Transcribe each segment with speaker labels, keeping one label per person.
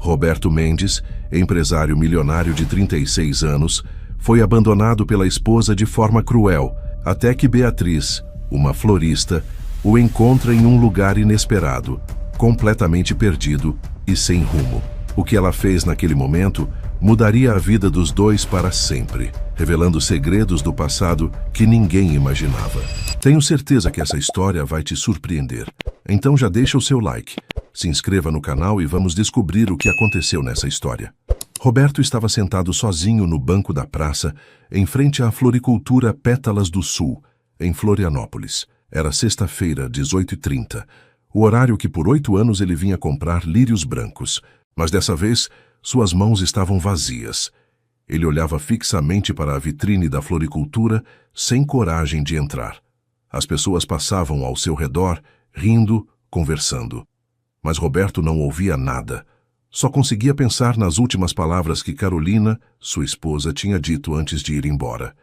Speaker 1: Roberto Mendes, empresário milionário de 36 anos, foi abandonado pela esposa de forma cruel, até que Beatriz, uma florista, o encontra em um lugar inesperado, completamente perdido e sem rumo. O que ela fez naquele momento mudaria a vida dos dois para sempre, revelando segredos do passado que ninguém imaginava. Tenho certeza que essa história vai te surpreender. Então já deixa o seu like, se inscreva no canal e vamos descobrir o que aconteceu nessa história. Roberto estava sentado sozinho no banco da praça, em frente à floricultura Pétalas do Sul, em Florianópolis. Era sexta-feira, 18h30, o horário que por 8 anos ele vinha comprar lírios brancos, mas dessa vez suas mãos estavam vazias. Ele olhava fixamente para a vitrine da floricultura, sem coragem de entrar. As pessoas passavam ao seu redor, rindo, conversando. Mas Roberto não ouvia nada. Só conseguia pensar nas últimas palavras que Carolina, sua esposa, tinha dito antes de ir embora.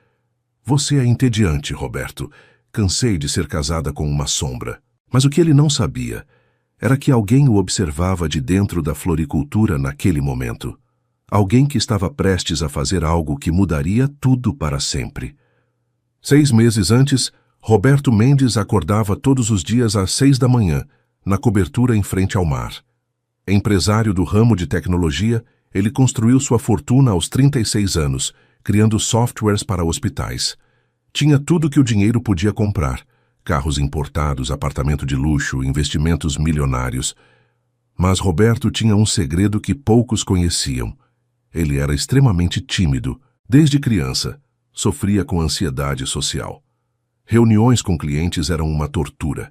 Speaker 1: Você é entediante, Roberto. Cansei de ser casada com uma sombra. Mas o que ele não sabia era que alguém o observava de dentro da floricultura naquele momento. Alguém que estava prestes a fazer algo que mudaria tudo para sempre. 6 meses antes, Roberto Mendes acordava todos os dias às 6 da manhã, na cobertura em frente ao mar. Empresário do ramo de tecnologia, ele construiu sua fortuna aos 36 anos, criando softwares para hospitais. Tinha tudo que o dinheiro podia comprar: carros importados, apartamento de luxo, investimentos milionários. Mas Roberto tinha um segredo que poucos conheciam. Ele era extremamente tímido. Desde criança, sofria com ansiedade social. Reuniões com clientes eram uma tortura.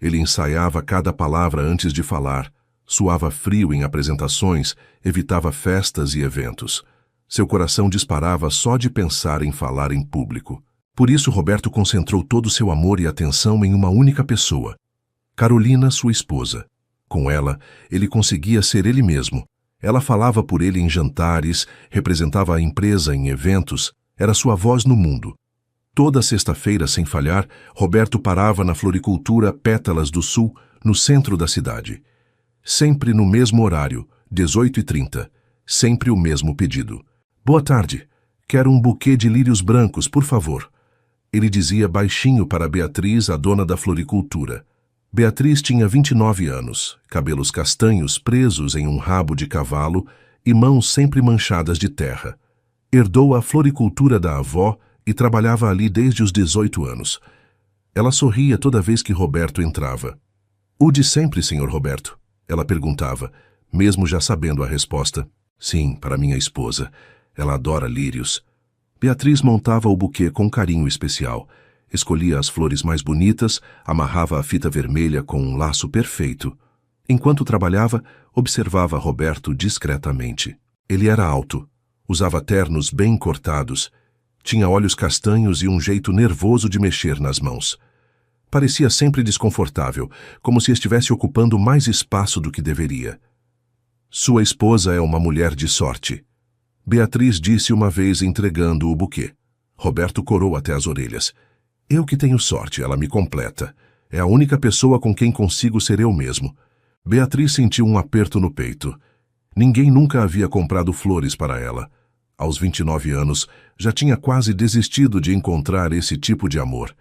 Speaker 1: Ele ensaiava cada palavra antes de falar, suava frio em apresentações, evitava festas e eventos. Seu coração disparava só de pensar em falar em público. Por isso, Roberto concentrou todo seu amor e atenção em uma única pessoa: Carolina, sua esposa. Com ela, ele conseguia ser ele mesmo. Ela falava por ele em jantares, representava a empresa em eventos, era sua voz no mundo. Toda sexta-feira, sem falhar, Roberto parava na floricultura Pétalas do Sul, no centro da cidade. Sempre no mesmo horário, 18h30, sempre o mesmo pedido. Boa tarde, quero um buquê de lírios brancos, por favor. Ele dizia baixinho para Beatriz, a dona da floricultura. Beatriz tinha 29 anos, cabelos castanhos presos em um rabo de cavalo e mãos sempre manchadas de terra. Herdou a floricultura da avó e trabalhava ali desde os 18 anos. Ela sorria toda vez que Roberto entrava. O de sempre, senhor Roberto? Ela perguntava, mesmo já sabendo a resposta. Sim, para minha esposa. Ela adora lírios. Beatriz montava o buquê com carinho especial. Escolhia as flores mais bonitas, amarrava a fita vermelha com um laço perfeito. Enquanto trabalhava, observava Roberto discretamente. Ele era alto, usava ternos bem cortados, tinha olhos castanhos e um jeito nervoso de mexer nas mãos. Parecia sempre desconfortável, como se estivesse ocupando mais espaço do que deveria. Sua esposa é uma mulher de sorte. Beatriz disse uma vez entregando o buquê. Roberto corou até as orelhas. Eu que tenho sorte, ela me completa. É a única pessoa com quem consigo ser eu mesmo. Beatriz sentiu um aperto no peito. Ninguém nunca havia comprado flores para ela. Aos 29 anos, já tinha quase desistido de encontrar esse tipo de amor.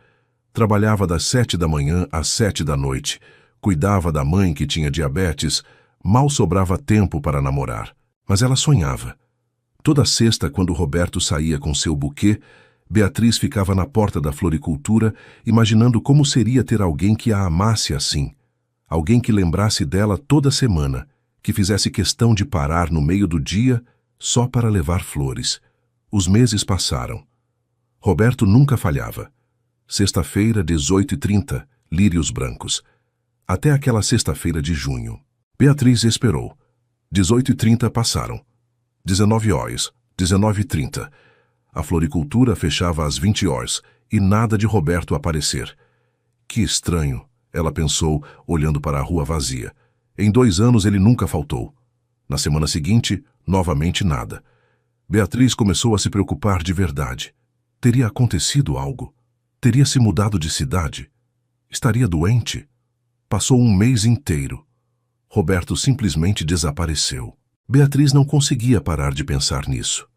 Speaker 1: Trabalhava das 7 da manhã às 7 da noite. Cuidava da mãe que tinha diabetes. Mal sobrava tempo para namorar. Mas ela sonhava. Toda sexta, quando Roberto saía com seu buquê, Beatriz ficava na porta da floricultura, imaginando como seria ter alguém que a amasse assim. Alguém que lembrasse dela toda semana, que fizesse questão de parar no meio do dia só para levar flores. Os meses passaram. Roberto nunca falhava. Sexta-feira, 18h30, lírios brancos. Até aquela sexta-feira de junho. Beatriz esperou. 18h30 passaram. 19 horas, 19h30. A floricultura fechava às 20 horas e nada de Roberto aparecer. Que estranho, ela pensou, olhando para a rua vazia. Em 2 anos ele nunca faltou. Na semana seguinte, novamente nada. Beatriz começou a se preocupar de verdade. Teria acontecido algo? Teria se mudado de cidade? Estaria doente? Passou um mês inteiro. Roberto simplesmente desapareceu. Beatriz não conseguia parar de pensar nisso.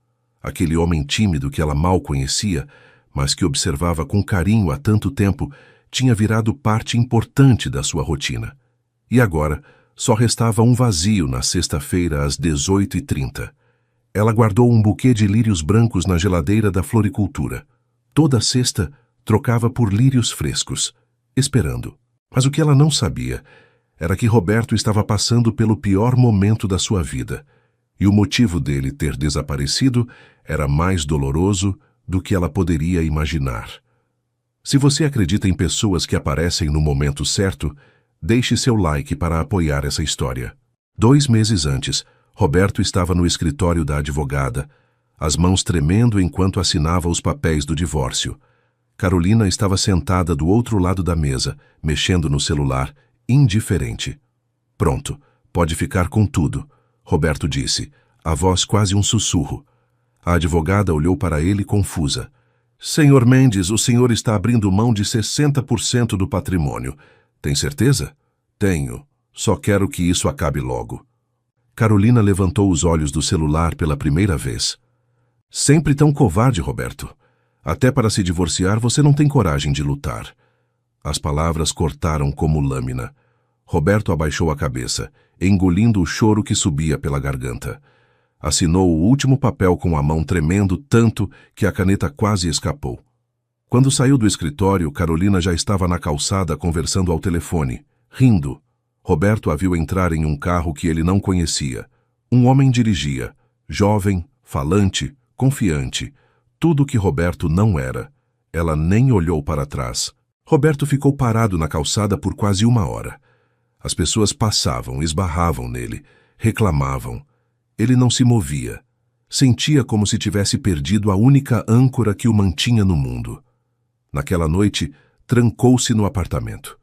Speaker 1: Aquele homem tímido que ela mal conhecia, mas que observava com carinho há tanto tempo, tinha virado parte importante da sua rotina. E agora, só restava um vazio na sexta-feira às 18h30. Ela guardou um buquê de lírios brancos na geladeira da floricultura. Toda sexta, trocava por lírios frescos, esperando. Mas o que ela não sabia era que Roberto estava passando pelo pior momento da sua vida, e o motivo dele ter desaparecido era mais doloroso do que ela poderia imaginar. Se você acredita em pessoas que aparecem no momento certo, deixe seu like para apoiar essa história. 2 meses antes, Roberto estava no escritório da advogada, as mãos tremendo enquanto assinava os papéis do divórcio. Carolina estava sentada do outro lado da mesa, mexendo no celular, indiferente. Pronto, pode ficar com tudo, Roberto disse, a voz quase um sussurro. A advogada olhou para ele confusa. Senhor Mendes, o senhor está abrindo mão de 60% do patrimônio. Tem certeza? Tenho. Só quero que isso acabe logo. Carolina levantou os olhos do celular pela primeira vez. Sempre tão covarde, Roberto. Até para se divorciar você não tem coragem de lutar. As palavras cortaram como lâmina. Roberto abaixou a cabeça, engolindo o choro que subia pela garganta. Assinou o último papel com a mão tremendo tanto que a caneta quase escapou. Quando saiu do escritório, Carolina já estava na calçada conversando ao telefone, rindo. Roberto a viu entrar em um carro que ele não conhecia. Um homem dirigia, jovem, falante, confiante. Tudo que Roberto não era. Ela nem olhou para trás. Roberto ficou parado na calçada por quase 1 hora. As pessoas passavam, esbarravam nele, reclamavam. Ele não se movia. Sentia como se tivesse perdido a única âncora que o mantinha no mundo. Naquela noite, trancou-se no apartamento.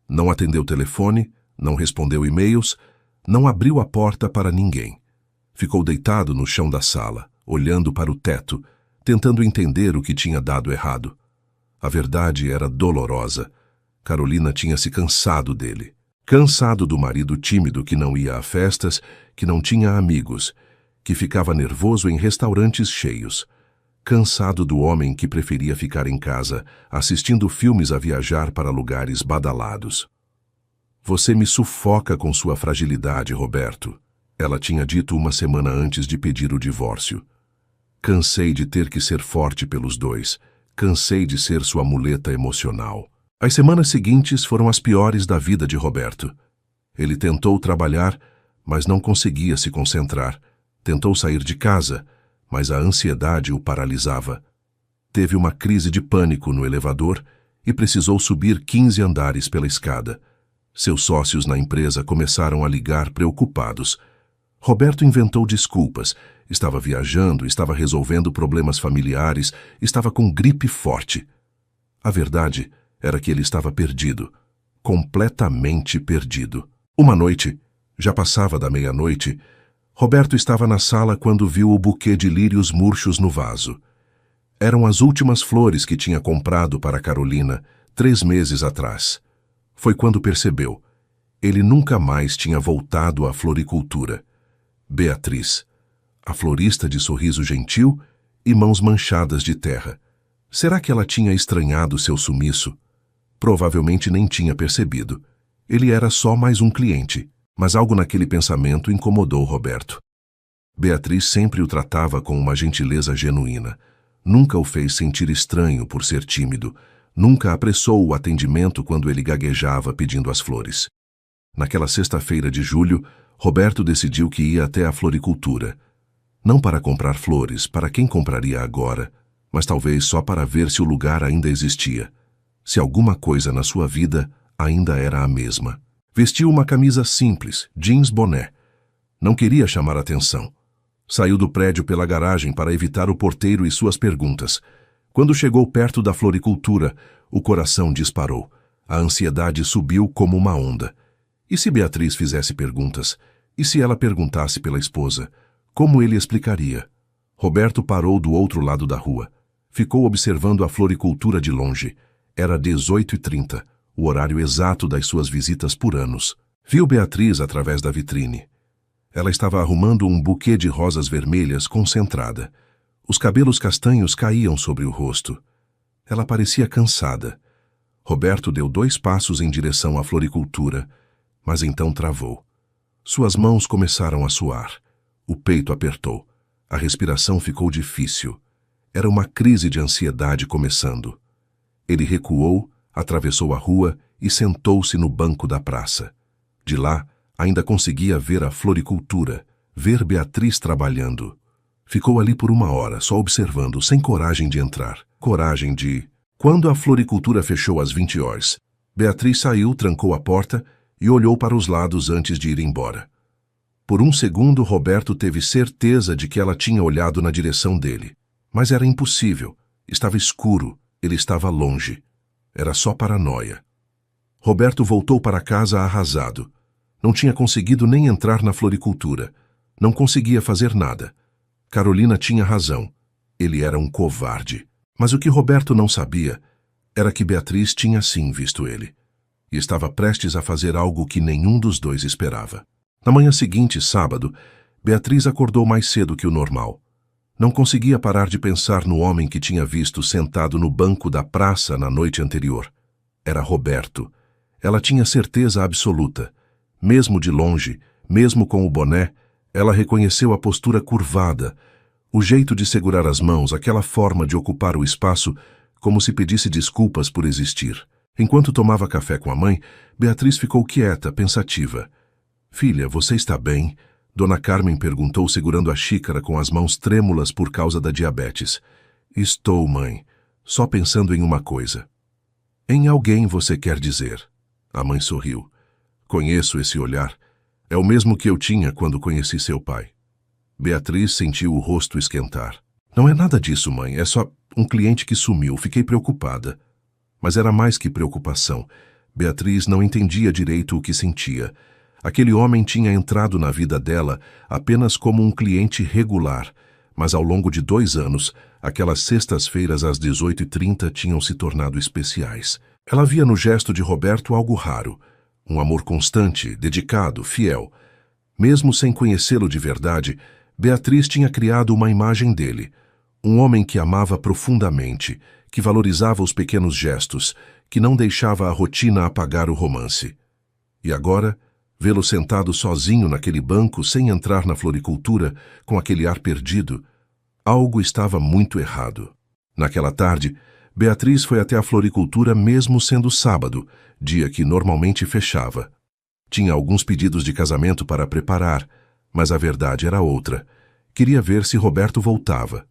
Speaker 1: Não atendeu o telefone, não respondeu e-mails, não abriu a porta para ninguém. Ficou deitado no chão da sala, olhando para o teto, tentando entender o que tinha dado errado. A verdade era dolorosa. Carolina tinha se cansado dele. Cansado do marido tímido que não ia a festas, que não tinha amigos, que ficava nervoso em restaurantes cheios. Cansado do homem que preferia ficar em casa, assistindo filmes a viajar para lugares badalados. Você me sufoca com sua fragilidade, Roberto, ela tinha dito 1 semana antes de pedir o divórcio. Cansei de ter que ser forte pelos dois, cansei de ser sua muleta emocional. As semanas seguintes foram as piores da vida de Roberto. Ele tentou trabalhar, mas não conseguia se concentrar. Tentou sair de casa, mas a ansiedade o paralisava. Teve uma crise de pânico no elevador e precisou subir 15 andares pela escada. Seus sócios na empresa começaram a ligar preocupados. Roberto inventou desculpas. Estava viajando, estava resolvendo problemas familiares, estava com gripe forte. A verdade era que ele estava perdido, completamente perdido. Uma noite, já passava da meia-noite, Roberto estava na sala quando viu o buquê de lírios murchos no vaso. Eram as últimas flores que tinha comprado para Carolina 3 meses atrás. Foi quando percebeu. Ele nunca mais tinha voltado à floricultura. Beatriz, a florista de sorriso gentil e mãos manchadas de terra. Será que ela tinha estranhado seu sumiço? Provavelmente nem tinha percebido. Ele era só mais um cliente, mas algo naquele pensamento incomodou Roberto. Beatriz sempre o tratava com uma gentileza genuína. Nunca o fez sentir estranho por ser tímido. Nunca apressou o atendimento quando ele gaguejava pedindo as flores. Naquela sexta-feira de julho, Roberto decidiu que ia até a floricultura. Não para comprar flores, para quem compraria agora, mas talvez só para ver se o lugar ainda existia. Se alguma coisa na sua vida ainda era a mesma. Vestiu uma camisa simples, jeans boné. Não queria chamar atenção. Saiu do prédio pela garagem para evitar o porteiro e suas perguntas. Quando chegou perto da floricultura, o coração disparou. A ansiedade subiu como uma onda. E se Beatriz fizesse perguntas? E se ela perguntasse pela esposa? Como ele explicaria? Roberto parou do outro lado da rua. Ficou observando a floricultura de longe. Era 18h30, o horário exato das suas visitas por anos. Viu Beatriz através da vitrine. Ela estava arrumando um buquê de rosas vermelhas concentrada. Os cabelos castanhos caíam sobre o rosto. Ela parecia cansada. Roberto deu 2 passos em direção à floricultura, mas então travou. Suas mãos começaram a suar. O peito apertou. A respiração ficou difícil. Era uma crise de ansiedade começando. Ele recuou, atravessou a rua e sentou-se no banco da praça. De lá, ainda conseguia ver a floricultura, ver Beatriz trabalhando. Ficou ali por 1 hora, só observando, sem coragem de entrar. Coragem de... Quando a floricultura fechou às 20 horas, Beatriz saiu, trancou a porta e olhou para os lados antes de ir embora. Por 1 segundo, Roberto teve certeza de que ela tinha olhado na direção dele. Mas era impossível. Estava escuro. Ele estava longe. Era só paranoia. Roberto voltou para casa arrasado. Não tinha conseguido nem entrar na floricultura. Não conseguia fazer nada. Carolina tinha razão. Ele era um covarde. Mas o que Roberto não sabia era que Beatriz tinha sim visto ele. E estava prestes a fazer algo que nenhum dos dois esperava. Na manhã seguinte, sábado, Beatriz acordou mais cedo que o normal. Não conseguia parar de pensar no homem que tinha visto sentado no banco da praça na noite anterior. Era Roberto. Ela tinha certeza absoluta. Mesmo de longe, mesmo com o boné, ela reconheceu a postura curvada, o jeito de segurar as mãos, aquela forma de ocupar o espaço, como se pedisse desculpas por existir. Enquanto tomava café com a mãe, Beatriz ficou quieta, pensativa. "Filha, você está bem?" Dona Carmen perguntou, segurando a xícara com as mãos trêmulas por causa da diabetes. "Estou, mãe. Só pensando em uma coisa." "Em alguém, você quer dizer?" A mãe sorriu. "Conheço esse olhar. É o mesmo que eu tinha quando conheci seu pai." Beatriz sentiu o rosto esquentar. "Não é nada disso, mãe. É só um cliente que sumiu. Fiquei preocupada." Mas era mais que preocupação. Beatriz não entendia direito o que sentia. Aquele homem tinha entrado na vida dela apenas como um cliente regular, mas ao longo de 2 anos, aquelas sextas-feiras às 18h30 tinham se tornado especiais. Ela via no gesto de Roberto algo raro, um amor constante, dedicado, fiel. Mesmo sem conhecê-lo de verdade, Beatriz tinha criado uma imagem dele, um homem que amava profundamente, que valorizava os pequenos gestos, que não deixava a rotina apagar o romance. E agora, vê-lo sentado sozinho naquele banco, sem entrar na floricultura, com aquele ar perdido, algo estava muito errado. Naquela tarde, Beatriz foi até a floricultura mesmo sendo sábado, dia que normalmente fechava. Tinha alguns pedidos de casamento para preparar, mas a verdade era outra. Queria ver se Roberto voltava.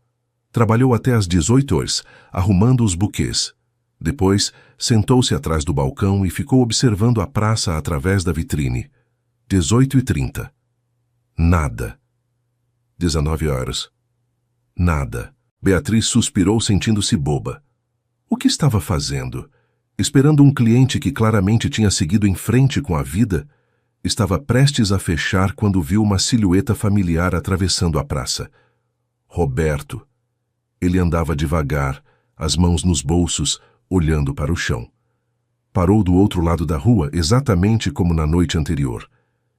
Speaker 1: Trabalhou até às 18 horas, arrumando os buquês. Depois, sentou-se atrás do balcão e ficou observando a praça através da vitrine. 18h30. Nada. 19 horas. Nada. Beatriz suspirou, sentindo-se boba. O que estava fazendo? Esperando um cliente que claramente tinha seguido em frente com a vida? Estava prestes a fechar quando viu uma silhueta familiar atravessando a praça. Roberto. Ele andava devagar, as mãos nos bolsos, olhando para o chão. Parou do outro lado da rua, exatamente como na noite anterior.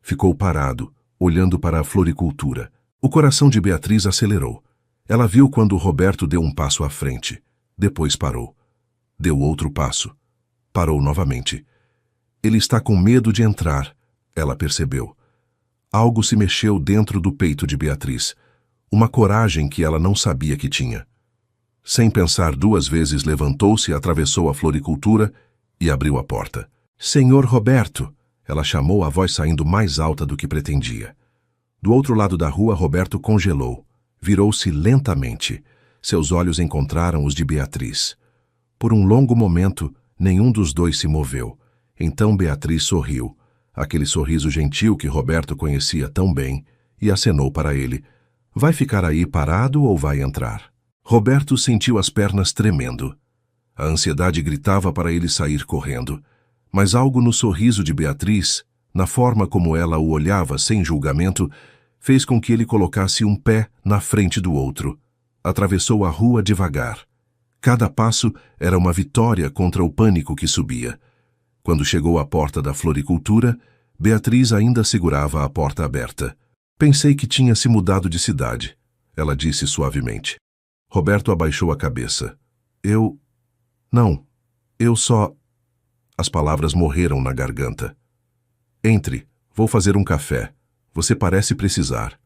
Speaker 1: Ficou parado, olhando para a floricultura. O coração de Beatriz acelerou. Ela viu quando Roberto deu um passo à frente. Depois parou. Deu outro passo. Parou novamente. Ele está com medo de entrar, ela percebeu. Algo se mexeu dentro do peito de Beatriz. Uma coragem que ela não sabia que tinha. Sem pensar 2 vezes, levantou-se, atravessou a floricultura e abriu a porta. "Senhor Roberto!" Ela chamou, a voz saindo mais alta do que pretendia. Do outro lado da rua, Roberto congelou. Virou-se lentamente. Seus olhos encontraram os de Beatriz. Por um longo momento, nenhum dos dois se moveu. Então Beatriz sorriu, aquele sorriso gentil que Roberto conhecia tão bem, e acenou para ele. "Vai ficar aí parado ou vai entrar?" Roberto sentiu as pernas tremendo. A ansiedade gritava para ele sair correndo. Mas algo no sorriso de Beatriz, na forma como ela o olhava sem julgamento, fez com que ele colocasse um pé na frente do outro. Atravessou a rua devagar. Cada passo era uma vitória contra o pânico que subia. Quando chegou à porta da floricultura, Beatriz ainda segurava a porta aberta. Pensei que tinha se mudado de cidade, ela disse suavemente. Roberto abaixou a cabeça. Não, eu só... As palavras morreram na garganta. Entre, vou fazer um café. Você parece precisar.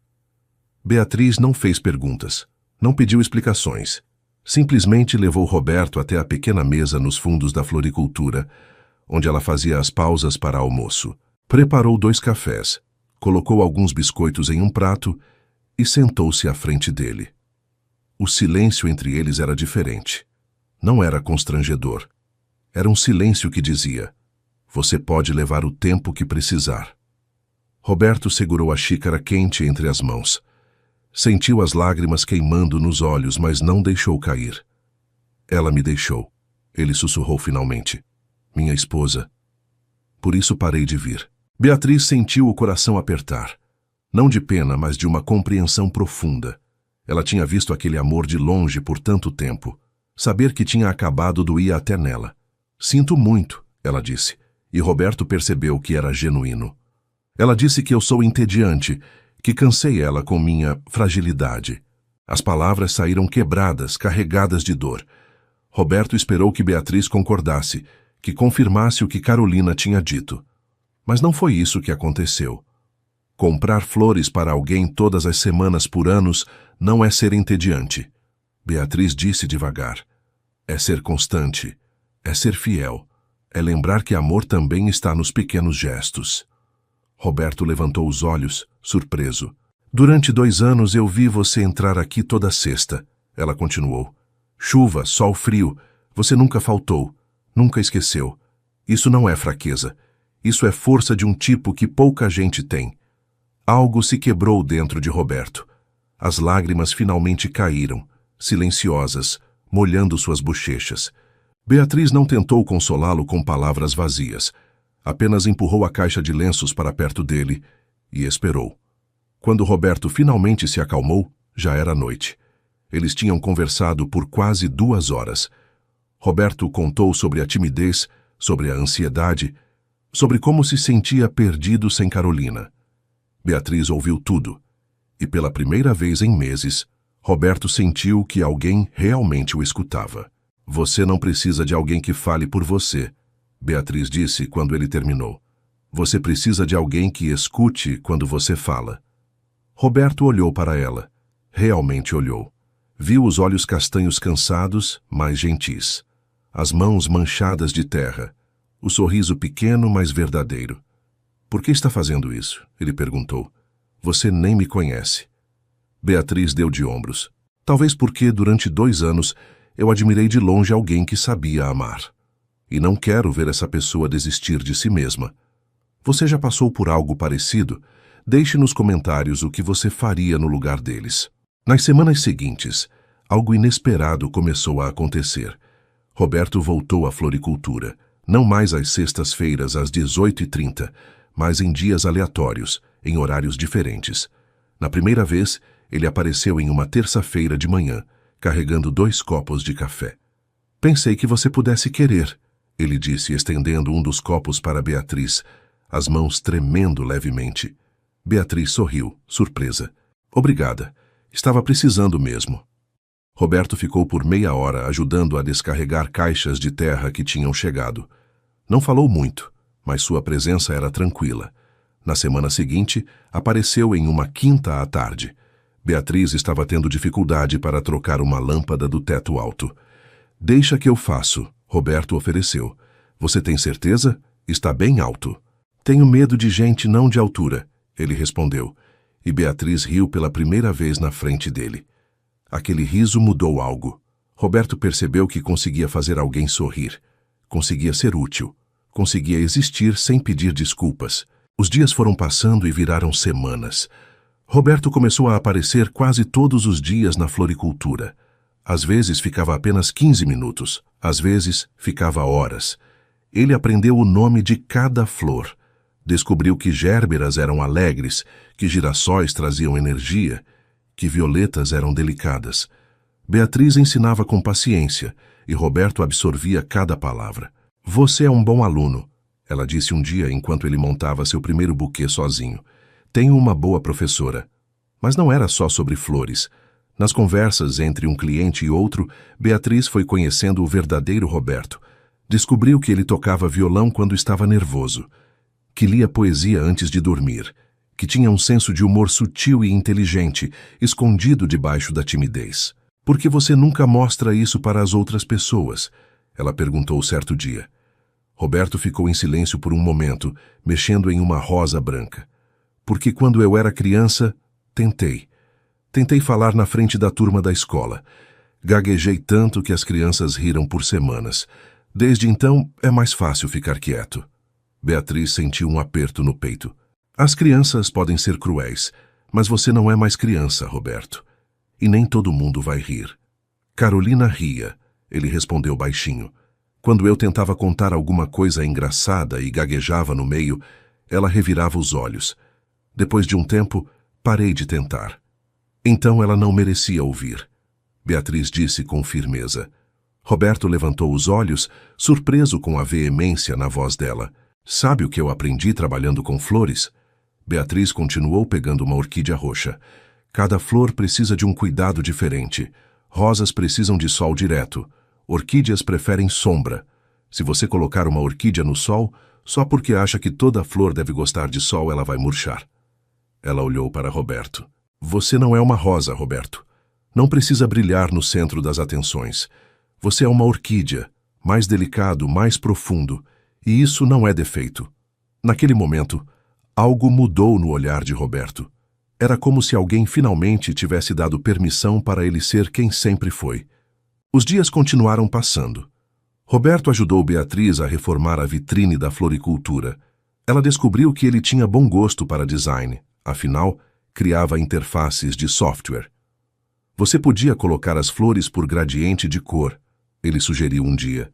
Speaker 1: Beatriz não fez perguntas, não pediu explicações. Simplesmente levou Roberto até a pequena mesa nos fundos da floricultura, onde ela fazia as pausas para almoço. Preparou 2 cafés, colocou alguns biscoitos em um prato e sentou-se à frente dele. O silêncio entre eles era diferente. Não era constrangedor. Era um silêncio que dizia: você pode levar o tempo que precisar. Roberto segurou a xícara quente entre as mãos. Sentiu as lágrimas queimando nos olhos, mas não deixou cair. Ela me deixou. Ele sussurrou finalmente. Minha esposa. Por isso parei de vir. Beatriz sentiu o coração apertar. Não de pena, mas de uma compreensão profunda. Ela tinha visto aquele amor de longe por tanto tempo. Saber que tinha acabado doía até nela. Sinto muito, ela disse, e Roberto percebeu que era genuíno. Ela disse que eu sou entediante, que cansei ela com minha fragilidade. As palavras saíram quebradas, carregadas de dor. Roberto esperou que Beatriz concordasse, que confirmasse o que Carolina tinha dito. Mas não foi isso que aconteceu. Comprar flores para alguém todas as semanas por anos não é ser entediante. Beatriz disse devagar. É ser constante, é ser fiel, é lembrar que amor também está nos pequenos gestos. Roberto levantou os olhos, surpreso. Durante 2 anos eu vi você entrar aqui toda sexta, ela continuou. Chuva, sol, frio, você nunca faltou, nunca esqueceu. Isso não é fraqueza. Isso é força de um tipo que pouca gente tem. Algo se quebrou dentro de Roberto. As lágrimas finalmente caíram, silenciosas, molhando suas bochechas. Beatriz não tentou consolá-lo com palavras vazias. Apenas empurrou a caixa de lenços para perto dele e esperou. Quando Roberto finalmente se acalmou, já era noite. Eles tinham conversado por quase 2 horas. Roberto contou sobre a timidez, sobre a ansiedade, sobre como se sentia perdido sem Carolina. Beatriz ouviu tudo, e pela primeira vez em meses, Roberto sentiu que alguém realmente o escutava. Você não precisa de alguém que fale por você, Beatriz disse quando ele terminou. Você precisa de alguém que escute quando você fala. Roberto olhou para ela. Realmente olhou. Viu os olhos castanhos cansados, mas gentis. As mãos manchadas de terra. O sorriso pequeno, mas verdadeiro. Por que está fazendo isso? Ele perguntou. Você nem me conhece. Beatriz deu de ombros. Talvez porque, durante 2 anos, eu admirei de longe alguém que sabia amar. E não quero ver essa pessoa desistir de si mesma. Você já passou por algo parecido? Deixe nos comentários o que você faria no lugar deles. Nas semanas seguintes, algo inesperado começou a acontecer. Roberto voltou à floricultura, não mais às sextas-feiras às 18h30, mas em dias aleatórios, em horários diferentes. Na primeira vez, ele apareceu em uma terça-feira de manhã, carregando 2 copos de café. Pensei que você pudesse querer, ele disse, estendendo um dos copos para Beatriz, as mãos tremendo levemente. Beatriz sorriu, surpresa. Obrigada. Estava precisando mesmo. Roberto ficou por meia hora ajudando a descarregar caixas de terra que tinham chegado. Não falou muito, mas sua presença era tranquila. Na semana seguinte, apareceu em uma quinta à tarde. Beatriz estava tendo dificuldade para trocar uma lâmpada do teto alto. Deixa que eu faço, Roberto ofereceu. Você tem certeza? Está bem alto. Tenho medo de gente não de altura, ele respondeu. E Beatriz riu pela primeira vez na frente dele. Aquele riso mudou algo. Roberto percebeu que conseguia fazer alguém sorrir. Conseguia ser útil. Conseguia existir sem pedir desculpas. Os dias foram passando e viraram semanas. Roberto começou a aparecer quase todos os dias na floricultura. Às vezes ficava apenas 15 minutos, às vezes ficava horas. Ele aprendeu o nome de cada flor. Descobriu que gérberas eram alegres, que girassóis traziam energia, que violetas eram delicadas. Beatriz ensinava com paciência e Roberto absorvia cada palavra. Você é um bom aluno, ela disse um dia enquanto ele montava seu primeiro buquê sozinho. Tenho uma boa professora. Mas não era só sobre flores. Nas conversas entre um cliente e outro, Beatriz foi conhecendo o verdadeiro Roberto. Descobriu que ele tocava violão quando estava nervoso, que lia poesia antes de dormir, que tinha um senso de humor sutil e inteligente, escondido debaixo da timidez. Por que você nunca mostra isso para as outras pessoas? Ela perguntou certo dia. Roberto ficou em silêncio por um momento, mexendo em uma rosa branca. Porque quando eu era criança, Tentei falar na frente da turma da escola. Gaguejei tanto que as crianças riram por semanas. Desde então, é mais fácil ficar quieto. Beatriz sentiu um aperto no peito. As crianças podem ser cruéis, mas você não é mais criança, Roberto. E nem todo mundo vai rir. Carolina ria, ele respondeu baixinho. Quando eu tentava contar alguma coisa engraçada e gaguejava no meio, ela revirava os olhos. Depois de um tempo, parei de tentar. Então ela não merecia ouvir. Beatriz disse com firmeza. Roberto levantou os olhos, surpreso com a veemência na voz dela. Sabe o que eu aprendi trabalhando com flores? Beatriz continuou pegando uma orquídea roxa. Cada flor precisa de um cuidado diferente. Rosas precisam de sol direto. Orquídeas preferem sombra. Se você colocar uma orquídea no sol, só porque acha que toda flor deve gostar de sol, ela vai murchar. Ela olhou para Roberto. Você não é uma rosa, Roberto. Não precisa brilhar no centro das atenções. Você é uma orquídea, mais delicado, mais profundo, e isso não é defeito. Naquele momento, algo mudou no olhar de Roberto. Era como se alguém finalmente tivesse dado permissão para ele ser quem sempre foi. Os dias continuaram passando. Roberto ajudou Beatriz a reformar a vitrine da floricultura. Ela descobriu que ele tinha bom gosto para design, afinal, criava interfaces de software. Você podia colocar as flores por gradiente de cor, ele sugeriu um dia,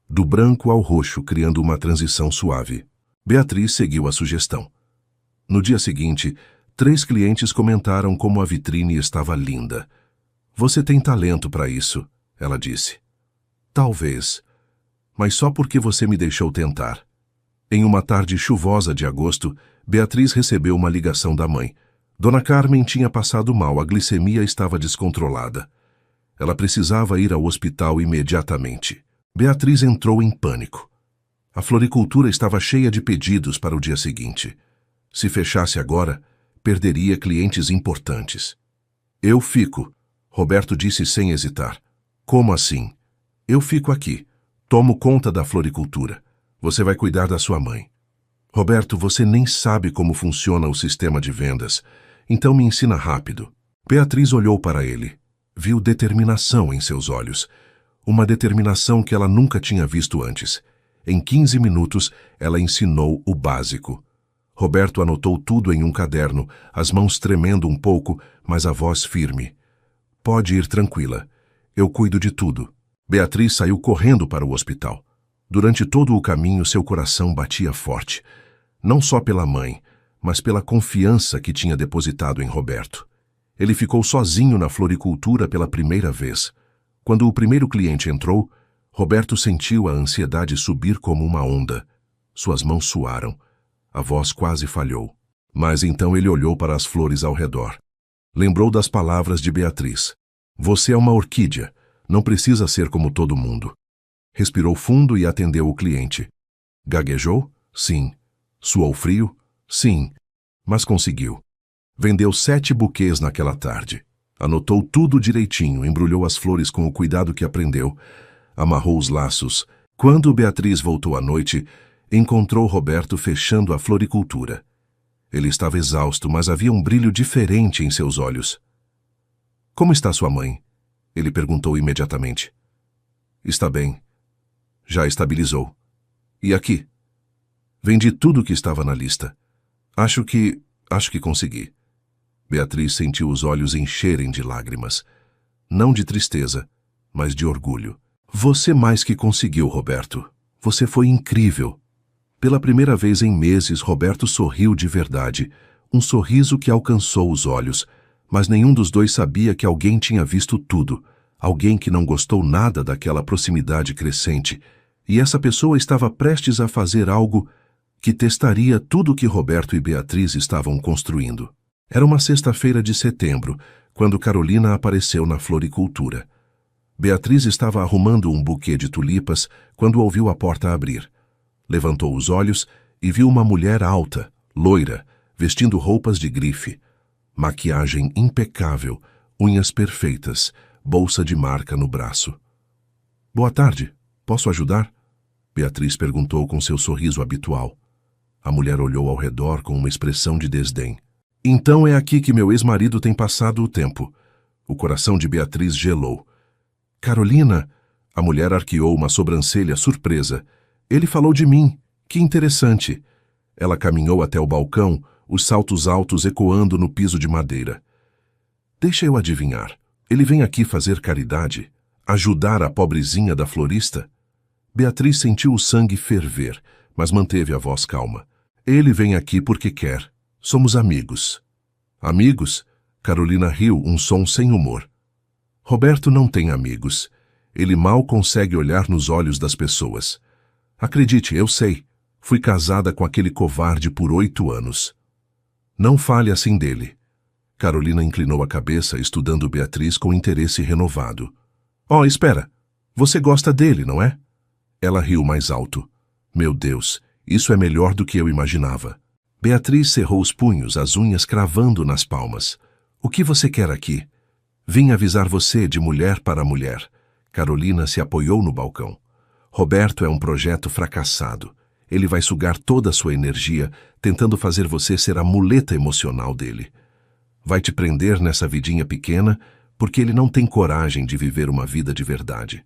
Speaker 1: do branco ao roxo, criando uma transição suave. Beatriz seguiu a sugestão. No dia seguinte, 3 clientes comentaram como a vitrine estava linda. Você tem talento para isso, ela disse. Talvez, mas só porque você me deixou tentar. Em uma tarde chuvosa de agosto, Beatriz recebeu uma ligação da mãe. Dona Carmen tinha passado mal, a glicemia estava descontrolada. Ela precisava ir ao hospital imediatamente. Beatriz entrou em pânico. A floricultura estava cheia de pedidos para o dia seguinte. Se fechasse agora, perderia clientes importantes. Eu fico, Roberto disse sem hesitar. Como assim? Eu fico aqui. Tomo conta da floricultura. Você vai cuidar da sua mãe. Roberto, você nem sabe como funciona o sistema de vendas. Então me ensina rápido. Beatriz olhou para ele. Viu determinação em seus olhos. Uma determinação que ela nunca tinha visto antes. Em 15 minutos, ela ensinou o básico. Roberto anotou tudo em um caderno, as mãos tremendo um pouco, mas a voz firme. Pode ir tranquila. Eu cuido de tudo. Beatriz saiu correndo para o hospital. Durante todo o caminho, seu coração batia forte. Não só pela mãe, mas pela confiança que tinha depositado em Roberto. Ele ficou sozinho na floricultura pela primeira vez. Quando o primeiro cliente entrou, Roberto sentiu a ansiedade subir como uma onda. Suas mãos suaram. A voz quase falhou. Mas então ele olhou para as flores ao redor. Lembrou das palavras de Beatriz. Você é uma orquídea. Não precisa ser como todo mundo. Respirou fundo e atendeu o cliente. Gaguejou? Sim. Suou frio? Sim. Mas conseguiu. Vendeu 7 buquês naquela tarde. Anotou tudo direitinho, embrulhou as flores com o cuidado que aprendeu, amarrou os laços. Quando Beatriz voltou à noite, encontrou Roberto fechando a floricultura. Ele estava exausto, mas havia um brilho diferente em seus olhos. Como está sua mãe? Ele perguntou imediatamente. Está bem. Já estabilizou. E aqui? Vendi tudo o que estava na lista. Acho que consegui. Beatriz sentiu os olhos encherem de lágrimas. Não de tristeza, mas de orgulho. Você mais que conseguiu, Roberto. Você foi incrível. Pela primeira vez em meses, Roberto sorriu de verdade. Um sorriso que alcançou os olhos. Mas nenhum dos dois sabia que alguém tinha visto tudo. Alguém que não gostou nada daquela proximidade crescente. E essa pessoa estava prestes a fazer algo que testaria tudo o que Roberto e Beatriz estavam construindo. Era uma sexta-feira de setembro, quando Carolina apareceu na floricultura. Beatriz estava arrumando um buquê de tulipas quando ouviu a porta abrir. Levantou os olhos e viu uma mulher alta, loira, vestindo roupas de grife. Maquiagem impecável, unhas perfeitas, bolsa de marca no braço. "Boa tarde, posso ajudar?" Beatriz perguntou com seu sorriso habitual. A mulher olhou ao redor com uma expressão de desdém. "Então é aqui que meu ex-marido tem passado o tempo." O coração de Beatriz gelou. "Carolina!" A mulher arqueou uma sobrancelha surpresa. "Ele falou de mim. Que interessante." Ela caminhou até o balcão, os saltos altos ecoando no piso de madeira. "Deixa eu adivinhar. Ele vem aqui fazer caridade? Ajudar a pobrezinha da florista?" Beatriz sentiu o sangue ferver, mas manteve a voz calma. "Ele vem aqui porque quer. Somos amigos." "Amigos?" Carolina riu, um som sem humor. "Roberto não tem amigos. Ele mal consegue olhar nos olhos das pessoas. Acredite, eu sei. Fui casada com aquele covarde por 8 anos. Não fale assim dele." Carolina inclinou a cabeça, estudando Beatriz com interesse renovado. "Oh, espera. Você gosta dele, não é?" Ela riu mais alto. "Meu Deus, isso é melhor do que eu imaginava." Beatriz cerrou os punhos, as unhas cravando nas palmas. "O que você quer aqui?" "Vim avisar você de mulher para mulher." Carolina se apoiou no balcão. "Roberto é um projeto fracassado. Ele vai sugar toda a sua energia, tentando fazer você ser a muleta emocional dele. Vai te prender nessa vidinha pequena, porque ele não tem coragem de viver uma vida de verdade.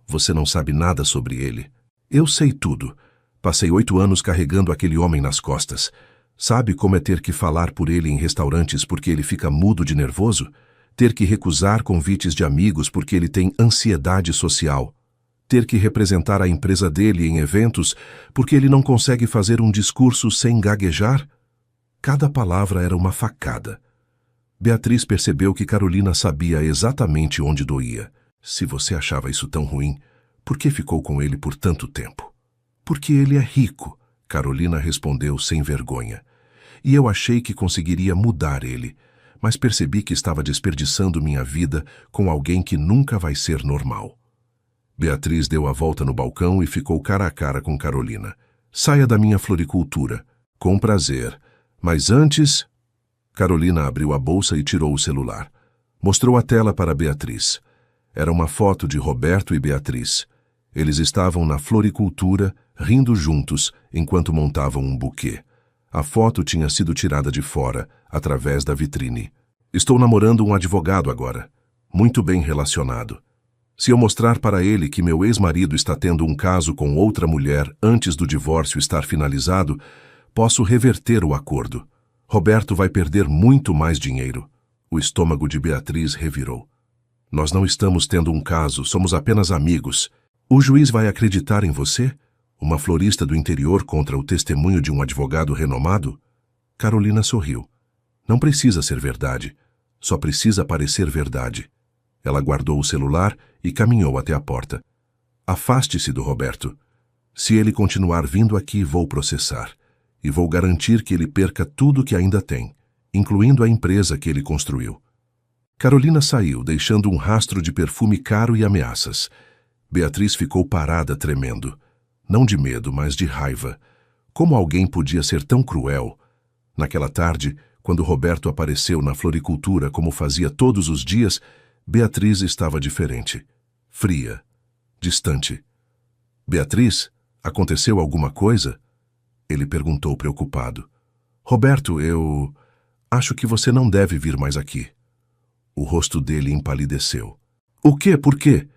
Speaker 1: Você não sabe nada sobre ele. Eu sei tudo. Passei 8 anos carregando aquele homem nas costas. Sabe como é ter que falar por ele em restaurantes porque ele fica mudo de nervoso? Ter que recusar convites de amigos porque ele tem ansiedade social? Ter que representar a empresa dele em eventos porque ele não consegue fazer um discurso sem gaguejar?" Cada palavra era uma facada. Beatriz percebeu que Carolina sabia exatamente onde doía. "Se você achava isso tão ruim, por que ficou com ele por tanto tempo?" "Porque ele é rico", Carolina respondeu sem vergonha. "E eu achei que conseguiria mudar ele, mas percebi que estava desperdiçando minha vida com alguém que nunca vai ser normal." Beatriz deu a volta no balcão e ficou cara a cara com Carolina. "Saia da minha floricultura." "Com prazer. Mas antes..." Carolina abriu a bolsa e tirou o celular. Mostrou a tela para Beatriz. Era uma foto de Roberto e Beatriz. Eles estavam na floricultura, rindo juntos, enquanto montavam um buquê. A foto tinha sido tirada de fora, através da vitrine. "Estou namorando um advogado agora. Muito bem relacionado. Se eu mostrar para ele que meu ex-marido está tendo um caso com outra mulher antes do divórcio estar finalizado, posso reverter o acordo. Roberto vai perder muito mais dinheiro." O estômago de Beatriz revirou. "Nós não estamos tendo um caso, somos apenas amigos. O juiz vai acreditar em você? Uma florista do interior contra o testemunho de um advogado renomado?" Carolina sorriu. "Não precisa ser verdade. Só precisa parecer verdade." Ela guardou o celular e caminhou até a porta. "Afaste-se do Roberto. Se ele continuar vindo aqui, vou processar. E vou garantir que ele perca tudo que ainda tem, incluindo a empresa que ele construiu." Carolina saiu, deixando um rastro de perfume caro e ameaças. Beatriz ficou parada, tremendo. Não de medo, mas de raiva. Como alguém podia ser tão cruel? Naquela tarde, quando Roberto apareceu na floricultura como fazia todos os dias, Beatriz estava diferente. Fria. Distante. "Beatriz, aconteceu alguma coisa?" Ele perguntou preocupado. "Roberto, eu... acho que você não deve vir mais aqui." O rosto dele empalideceu. "O quê? Por quê?"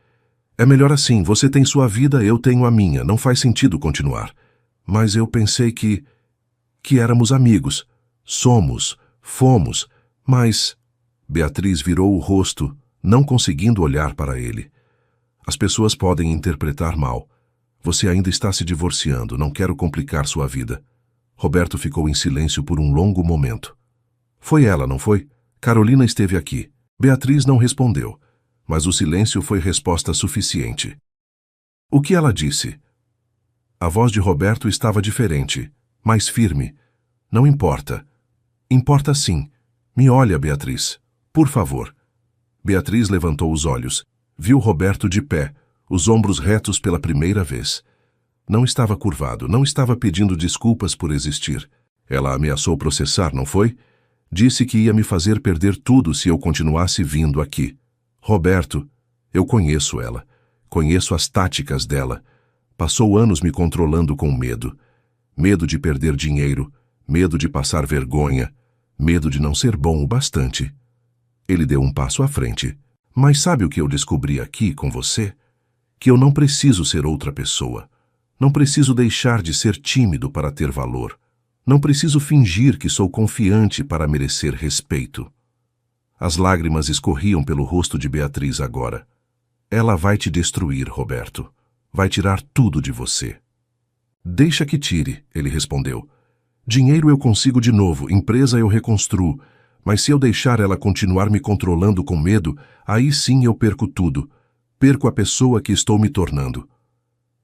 Speaker 1: "É melhor assim, você tem sua vida, eu tenho a minha, não faz sentido continuar. Mas eu pensei que éramos amigos. Somos, fomos, mas..." Beatriz virou o rosto, não conseguindo olhar para ele. "As pessoas podem interpretar mal. Você ainda está se divorciando, não quero complicar sua vida." Roberto ficou em silêncio por um longo momento. "Foi ela, não foi? Carolina esteve aqui." Beatriz não respondeu, mas o silêncio foi resposta suficiente. "O que ela disse?" A voz de Roberto estava diferente, mais firme. Não importa. Importa sim. Me olha, Beatriz. Por favor. Beatriz levantou os olhos. Viu Roberto de pé, os ombros retos pela primeira vez. Não estava curvado, não estava pedindo desculpas por existir. Ela ameaçou processar, não foi? Disse que ia me fazer perder tudo se eu continuasse vindo aqui. Roberto, eu conheço ela. Conheço as táticas dela. Passou anos me controlando com medo. Medo de perder dinheiro, medo de passar vergonha, medo de não ser bom o bastante. Ele deu um passo à frente. Mas sabe o que eu descobri aqui com você? Que eu não preciso ser outra pessoa. Não preciso deixar de ser tímido para ter valor. Não preciso fingir que sou confiante para merecer respeito. As lágrimas escorriam pelo rosto de Beatriz agora. Ela vai te destruir, Roberto. Vai tirar tudo de você. Deixa que tire, ele respondeu. Dinheiro eu consigo de novo, empresa eu reconstruo. Mas se eu deixar ela continuar me controlando com medo, aí sim eu perco tudo. Perco a pessoa que estou me tornando.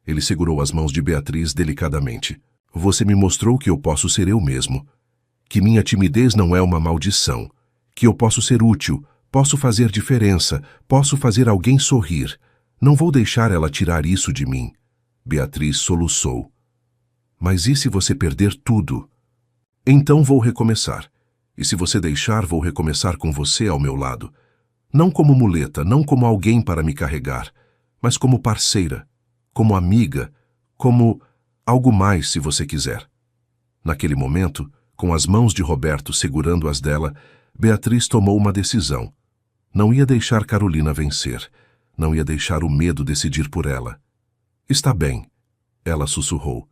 Speaker 1: Ele segurou as mãos de Beatriz delicadamente. Você me mostrou que eu posso ser eu mesmo. Que minha timidez não é uma maldição. Que eu posso ser útil, posso fazer diferença, posso fazer alguém sorrir. Não vou deixar ela tirar isso de mim. Beatriz soluçou. Mas e se você perder tudo? Então vou recomeçar. E se você deixar, vou recomeçar com você ao meu lado. Não como muleta, não como alguém para me carregar, mas como parceira, como amiga, como algo mais, se você quiser. Naquele momento, com as mãos de Roberto segurando as dela, Beatriz tomou uma decisão. Não ia deixar Carolina vencer. Não ia deixar o medo decidir por ela. Está bem, ela sussurrou.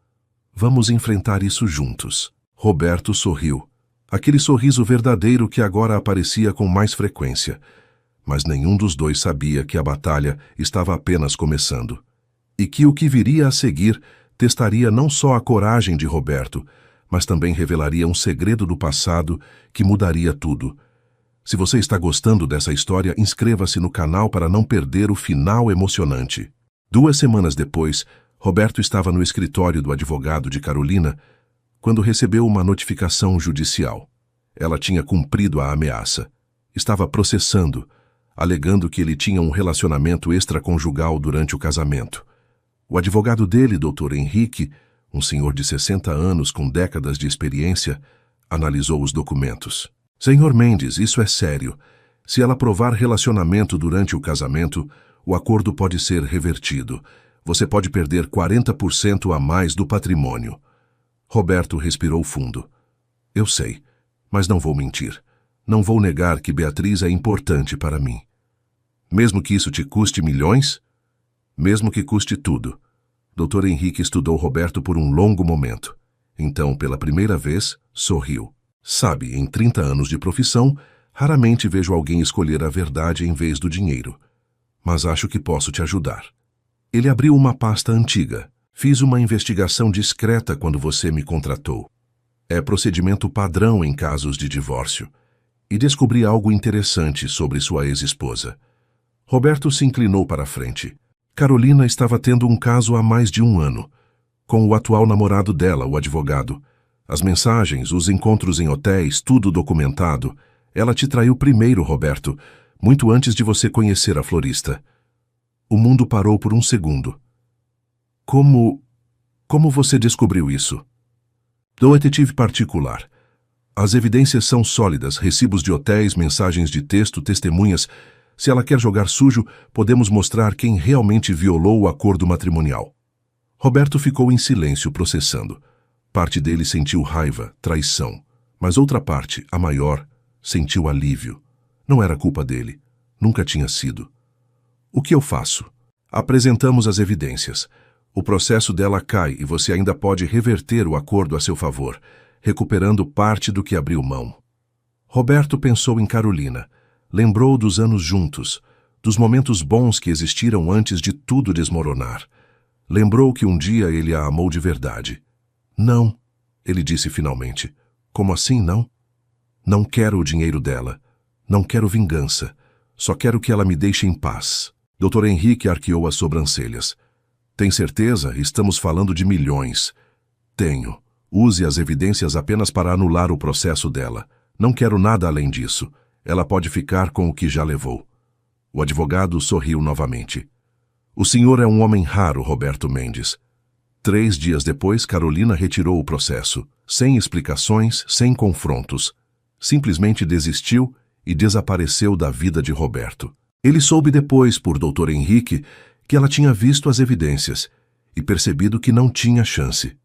Speaker 1: Vamos enfrentar isso juntos. Roberto sorriu. Aquele sorriso verdadeiro que agora aparecia com mais frequência. Mas nenhum dos dois sabia que a batalha estava apenas começando. E que o que viria a seguir testaria não só a coragem de Roberto, mas também revelaria um segredo do passado que mudaria tudo. Se você está gostando dessa história, inscreva-se no canal para não perder o final emocionante. 2 semanas depois, Roberto estava no escritório do advogado de Carolina quando recebeu uma notificação judicial. Ela tinha cumprido a ameaça. Estava processando, alegando que ele tinha um relacionamento extraconjugal durante o casamento. O advogado dele, Dr. Henrique, um senhor de 60 anos com décadas de experiência, analisou os documentos. Senhor Mendes, isso é sério. Se ela provar relacionamento durante o casamento, o acordo pode ser revertido. Você pode perder 40% a mais do patrimônio. Roberto respirou fundo. Eu sei, mas não vou mentir. Não vou negar que Beatriz é importante para mim. Mesmo que isso te custe milhões? Mesmo que custe tudo. Dr. Henrique estudou Roberto por um longo momento. Então, pela primeira vez, sorriu. Sabe, em 30 anos de profissão, raramente vejo alguém escolher a verdade em vez do dinheiro. Mas acho que posso te ajudar. Ele abriu uma pasta antiga. Fiz uma investigação discreta quando você me contratou. É procedimento padrão em casos de divórcio. E descobri algo interessante sobre sua ex-esposa. Roberto se inclinou para a frente. Carolina estava tendo um caso há mais de 1 ano, com o atual namorado dela, o advogado. As mensagens, os encontros em hotéis, tudo documentado. Ela te traiu primeiro, Roberto, muito antes de você conhecer a florista. O mundo parou por um segundo. Como você descobriu isso? Do detetive particular. As evidências são sólidas, recibos de hotéis, mensagens de texto, testemunhas. Se ela quer jogar sujo, podemos mostrar quem realmente violou o acordo matrimonial. Roberto ficou em silêncio, processando. Parte dele sentiu raiva, traição. Mas outra parte, a maior, sentiu alívio. Não era culpa dele. Nunca tinha sido. O que eu faço? Apresentamos as evidências. O processo dela cai e você ainda pode reverter o acordo a seu favor, recuperando parte do que abriu mão. Roberto pensou em Carolina. Lembrou dos anos juntos, dos momentos bons que existiram antes de tudo desmoronar. Lembrou que um dia ele a amou de verdade. Não, ele disse finalmente. Como assim não? Não quero o dinheiro dela. Não quero vingança. Só quero que ela me deixe em paz. Dr. Henrique arqueou as sobrancelhas. Tem certeza? Estamos falando de milhões. Tenho. Use as evidências apenas para anular o processo dela. Não quero nada além disso. Ela pode ficar com o que já levou. O advogado sorriu novamente. O senhor é um homem raro, Roberto Mendes. 3 dias depois, Carolina retirou o processo, sem explicações, sem confrontos. Simplesmente desistiu e desapareceu da vida de Roberto. Ele soube depois, por Dr. Henrique, que ela tinha visto as evidências e percebido que não tinha chance.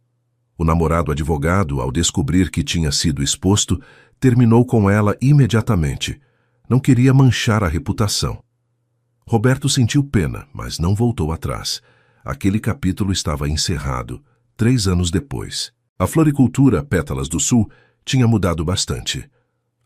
Speaker 1: O namorado advogado, ao descobrir que tinha sido exposto, terminou com ela imediatamente. Não queria manchar a reputação. Roberto sentiu pena, mas não voltou atrás. Aquele capítulo estava encerrado, 3 anos depois. A floricultura Pétalas do Sul tinha mudado bastante.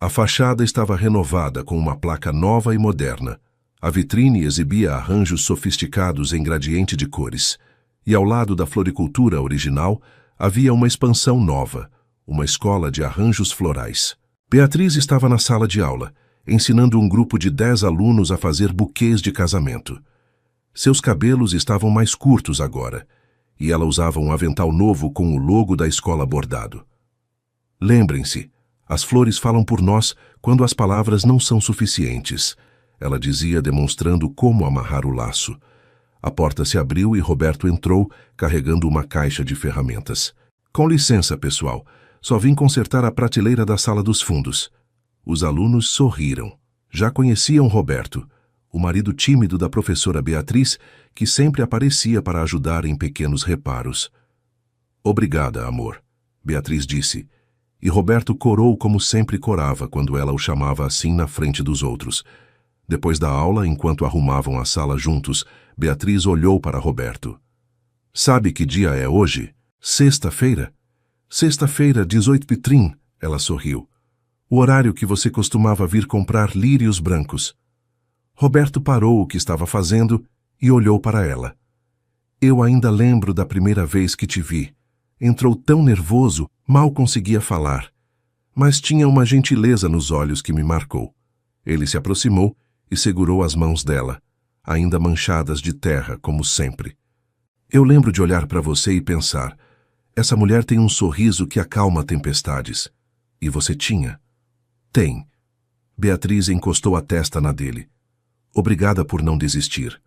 Speaker 1: A fachada estava renovada com uma placa nova e moderna. A vitrine exibia arranjos sofisticados em gradiente de cores. E ao lado da floricultura original havia uma expansão nova, uma escola de arranjos florais. Beatriz estava na sala de aula, ensinando um grupo de 10 alunos a fazer buquês de casamento. Seus cabelos estavam mais curtos agora, e ela usava um avental novo com o logo da escola bordado. Lembrem-se, as flores falam por nós quando as palavras não são suficientes, ela dizia, demonstrando como amarrar o laço. A porta se abriu e Roberto entrou, carregando uma caixa de ferramentas. Com licença, pessoal, só vim consertar a prateleira da sala dos fundos. Os alunos sorriram. Já conheciam Roberto, o marido tímido da professora Beatriz, que sempre aparecia para ajudar em pequenos reparos. Obrigada, amor, Beatriz disse, e Roberto corou como sempre corava quando ela o chamava assim na frente dos outros. Depois da aula, enquanto arrumavam a sala juntos, Beatriz olhou para Roberto. Sabe que dia é hoje? Sexta-feira? Sexta-feira, 18h, ela sorriu. O horário que você costumava vir comprar lírios brancos. Roberto parou o que estava fazendo e olhou para ela. Eu ainda lembro da primeira vez que te vi. Entrou tão nervoso, mal conseguia falar. Mas tinha uma gentileza nos olhos que me marcou. Ele se aproximou e segurou as mãos dela, ainda manchadas de terra, como sempre. Eu lembro de olhar para você e pensar, essa mulher tem um sorriso que acalma tempestades. E você tinha? Tem. Beatriz encostou a testa na dele. Obrigada por não desistir,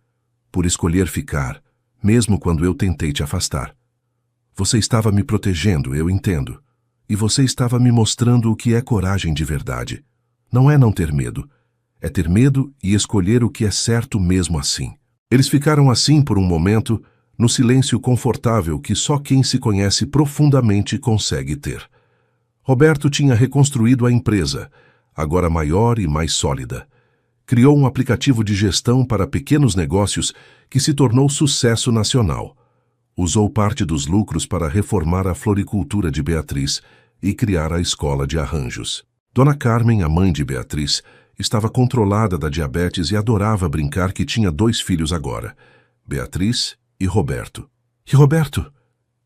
Speaker 1: por escolher ficar, mesmo quando eu tentei te afastar. Você estava me protegendo, eu entendo. E você estava me mostrando o que é coragem de verdade. Não é não ter medo. É ter medo e escolher o que é certo mesmo assim. Eles ficaram assim por um momento, no silêncio confortável que só quem se conhece profundamente consegue ter. Roberto tinha reconstruído a empresa, agora maior e mais sólida. Criou um aplicativo de gestão para pequenos negócios que se tornou sucesso nacional. Usou parte dos lucros para reformar a floricultura de Beatriz e criar a escola de arranjos. Dona Carmen, a mãe de Beatriz, estava controlada da diabetes e adorava brincar que tinha 2 filhos agora, Beatriz e Roberto. E Roberto?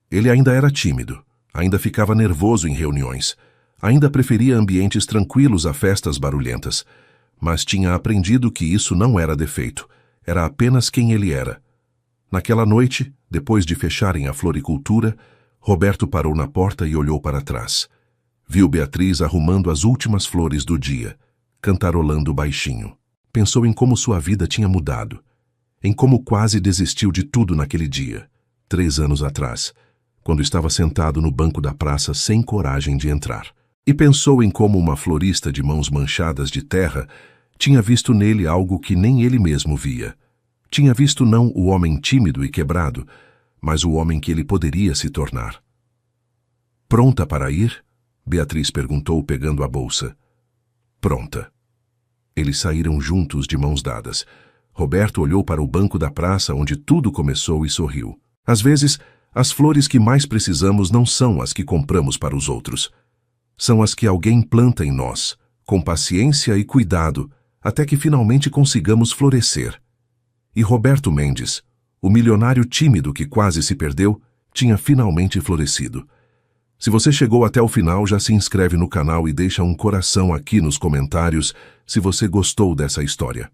Speaker 1: Ele ainda era tímido, ainda ficava nervoso em reuniões, ainda preferia ambientes tranquilos a festas barulhentas, mas tinha aprendido que isso não era defeito, era apenas quem ele era. Naquela noite, depois de fecharem a floricultura, Roberto parou na porta e olhou para trás. Viu Beatriz arrumando as últimas flores do dia, cantarolando baixinho. Pensou em como sua vida tinha mudado, em como quase desistiu de tudo naquele dia, 3 anos atrás, quando estava sentado no banco da praça sem coragem de entrar. E pensou em como uma florista de mãos manchadas de terra tinha visto nele algo que nem ele mesmo via. Tinha visto não o homem tímido e quebrado, mas o homem que ele poderia se tornar. Pronta para ir? Beatriz perguntou, pegando a bolsa. Pronta. Eles saíram juntos de mãos dadas. Roberto olhou para o banco da praça onde tudo começou e sorriu. Às vezes, as flores que mais precisamos não são as que compramos para os outros. São as que alguém planta em nós, com paciência e cuidado, até que finalmente consigamos florescer. E Roberto Mendes, o milionário tímido que quase se perdeu, tinha finalmente florescido. Se você chegou até o final, já se inscreve no canal e deixa um coração aqui nos comentários se você gostou dessa história.